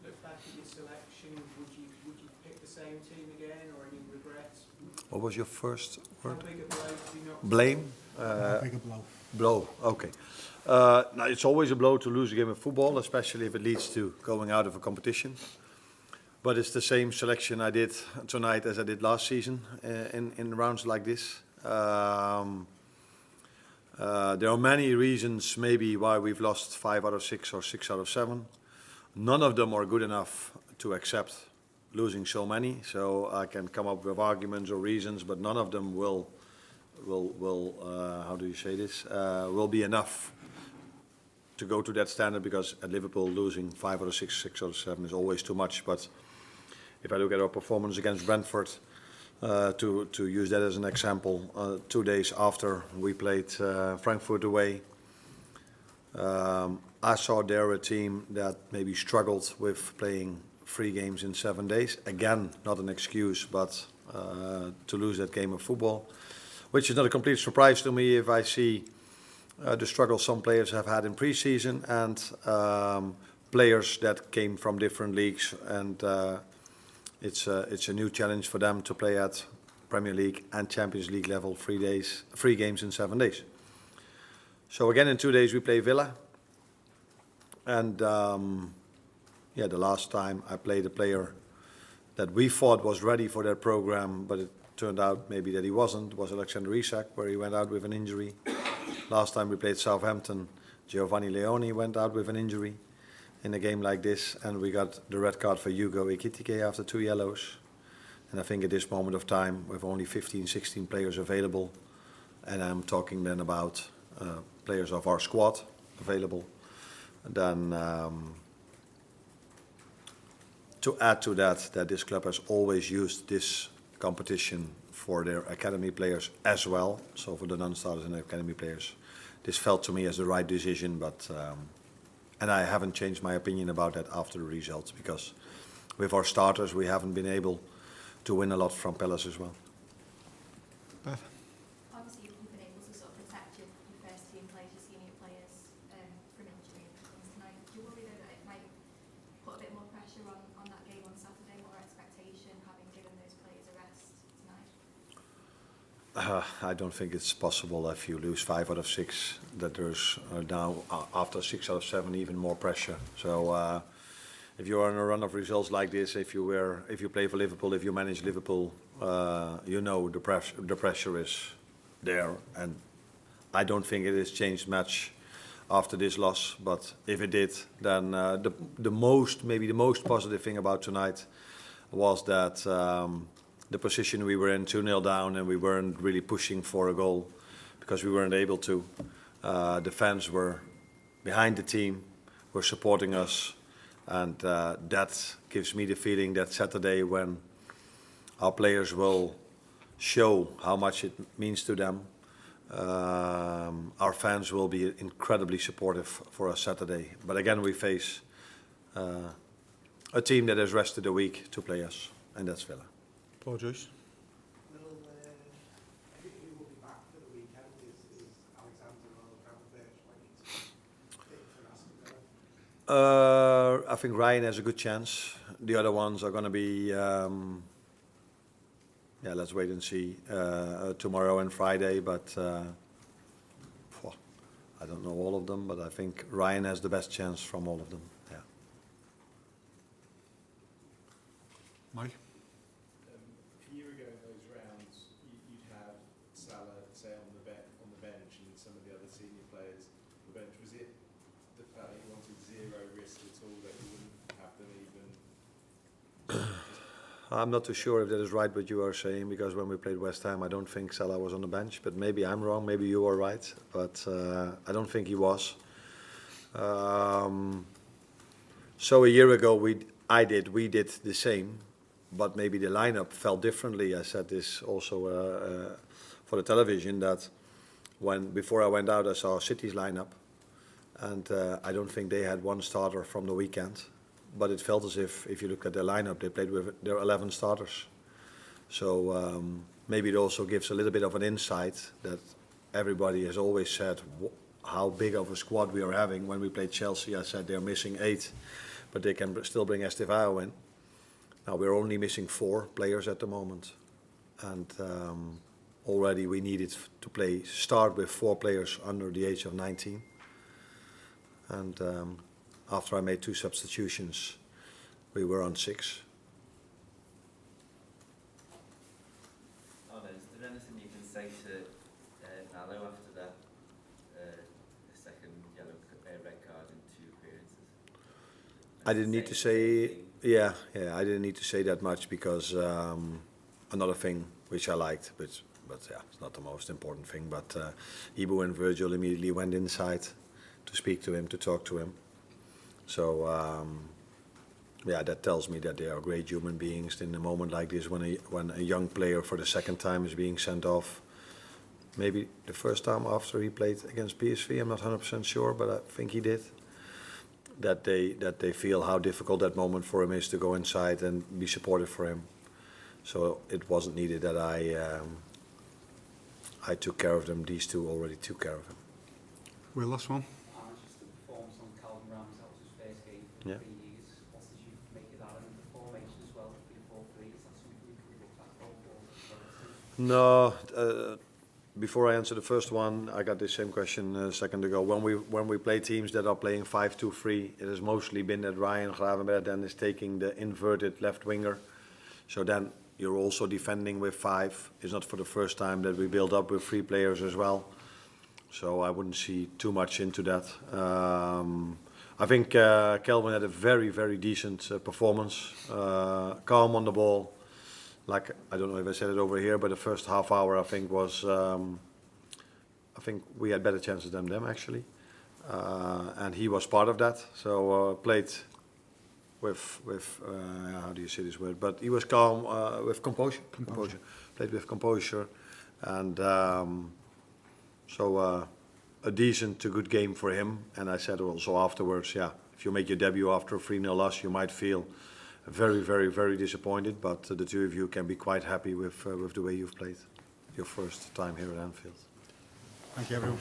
look back at your selection, would you pick the same team again, or any regrets? What was your first word? How big a blow do you not? Blame? How big a blow? Blow, okay. Now it's always a blow to lose a game of football, especially if it leads to going out of a competition. But it's the same selection I did tonight as I did last season in rounds like this. There are many reasons maybe why we've lost 5 out of 6 or 6 out of 7. None of them are good enough to accept losing so many. So I can come up with arguments or reasons, but none of them will how do you say this? Will be enough to go to that standard, because at Liverpool losing 5 out of 6, 6 out of 7 is always too much. But if I look at our performance against Brentford, to use that as an example, 2 days after we played Frankfurt away, I saw there a team that maybe struggled with playing 3 games in 7 days. Again, not an excuse, but to lose that game of football, which is not a complete surprise to me if I see the struggle some players have had in pre-season, and players that came from different leagues, and it's a new challenge for them to play at Premier League and Champions League level 3 games in 7 days. So again, in 2 days we play Villa, and the last time I played a player that we thought was ready for that program, but it turned out maybe that he wasn't, was Alexander Isak, where he went out with an injury. Last time we played Southampton, Giovanni Leone went out with an injury in a game like this, and we got the red card for Hugo Ekitike after 2 yellows. And I think at this moment of time, with only 15, 16 players available, and I'm talking then about players of our squad available, then to add to that this club has always used this competition for their academy players as well, so for the non-starters and academy players. This felt to me as the right decision, but and I haven't changed my opinion about that after the results, because with our starters we haven't been able to win a lot from Palace as well. Beth? Obviously you've been able to sort of protect your first team players, your senior players from injury tonight. Do you worry that it might put a bit more pressure on that game on Saturday, more expectation, having given those players a rest tonight? I don't think it's possible if you lose 5 out of 6 that there's now after 6 out of 7 even more pressure. So if you're on a run of results like this, if you play for Liverpool, if you manage Liverpool, you know the pressure is there, and I don't think it has changed much after this loss. But if it did, then the most positive thing about tonight was that the position we were in, 2-0 down, and we weren't really pushing for a goal because we weren't able to. The fans were behind the team, were supporting us, and that gives me the feeling that Saturday, when our players will show how much it means to them, our fans will be incredibly supportive for us Saturday. But again, we face a team that has rested a week to play us, and that's Villa. Paul Joyce? Who will be back for the weekend? Is Alexander or Gravenberch likely to fit for Aston Villa? I think Ryan has a good chance. The other ones are going to be, let's wait and see, tomorrow and Friday. But I don't know all of them, but I think Ryan has the best chance from all of them. Yeah. Mike? A year ago in those rounds, you'd have Salah, say, on the bench, and some of the other senior players on the bench. Was it the fact that you wanted 0 risk at all, that you wouldn't have them even? I'm not too sure if that is right what you are saying, because when we played West Ham, I don't think Salah was on the bench. But maybe I'm wrong, maybe you are right. But I don't think he was. So a year ago, we did the same. But maybe the lineup felt differently. I said this also for the television, that before I went out, I saw City's lineup, and I don't think they had one starter from the weekend. But it felt as if you look at their lineup, they played with their 11 starters. So maybe it also gives a little bit of an insight that everybody has always said how big of a squad we are having. When we played Chelsea, I said they're missing 8. but they can still bring Estevao in. Now we're only missing 4 players at the moment, and already we needed to start with 4 players under the age of 19. And after I made 2 substitutions, we were on 6. Arne, is there anything you can say to Nallo after that second red card in 2 appearances? I didn't need to say, I didn't need to say that much because another thing which I liked, but yeah, it's not the most important thing. But Ibu and Virgil immediately went inside to speak to him, to talk to him. So that tells me that they are great human beings in a moment like this, when a young player for the second time is being sent off. Maybe the first time after he played against PSV, I'm not 100% sure, but I think he did. That they feel how difficult that moment for him is to go inside and be supportive for him. So it wasn't needed that I took care of them. These 2 already took care of him. Will, last one. Just the performance on Calvin Rams, that was his first game for Yeah. 3 years. What did you make of that? And the formation as well, 3-4-3, is that something you can look at going forward? No, before I answer the first one, I got the same question a second ago. When we play teams that are playing 5-2-3, it has mostly been that Ryan Gravenberg then is taking the inverted left winger. So then you're also defending with 5. It's not for the first time that we build up with 3 players as well. So I wouldn't see too much into that. I think Kelvin had a very, very decent performance. Calm on the ball. Like, I don't know if I said it over here, but the first half hour I think was, I think we had better chances than them actually. And he was part of that. So played with how do you say this word? But he was calm, with composure. Played with composure. And so a decent to good game for him. And I said also afterwards, if you make your debut after a 3-0 loss, you might feel very, very, very disappointed, but the 2 of you can be quite happy with the way you've played your first time here at Anfield. Thank you, everyone.